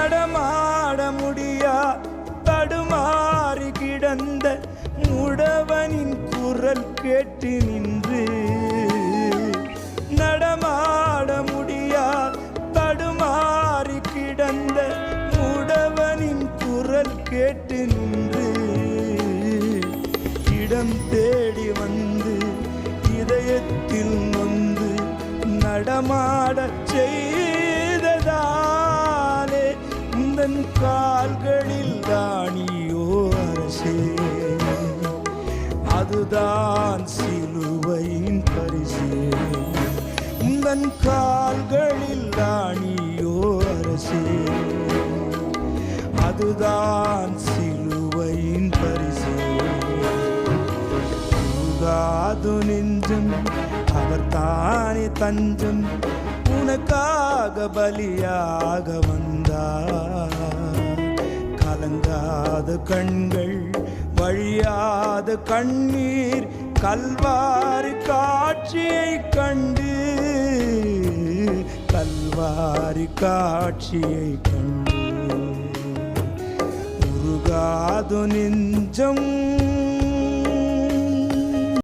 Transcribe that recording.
நடமாட முடியா தடுமாறி கிடந்த முடவனின் குரல் கேட்டு நின்று, நடமாட முடியா தடுமாறி கிடந்த முடவனின் குரல் கேட்டு நின்று, இடம் தேடி வந்து இதயத்தில் நொந்து நடமாட செய்ததாலே உந்தன் கால்களில் தானியோ அரசே, அதுதான் சிலுவையின் பரிசு. உந்தன் கால்களில் தானியோ அரசே, அதுதான் சிலுவையின் பரிசு. உருகாது நெஞ்சம் அவர் தானே தஞ்சம், உனக்காக பலியாக வந்தார். கலங்காத கண்கள் வழியாத கண்ணீர் கல்வாரி காட்சியை கண்டு, கல்வாரி காட்சியை கண்டு. உருகாது நெஞ்சம்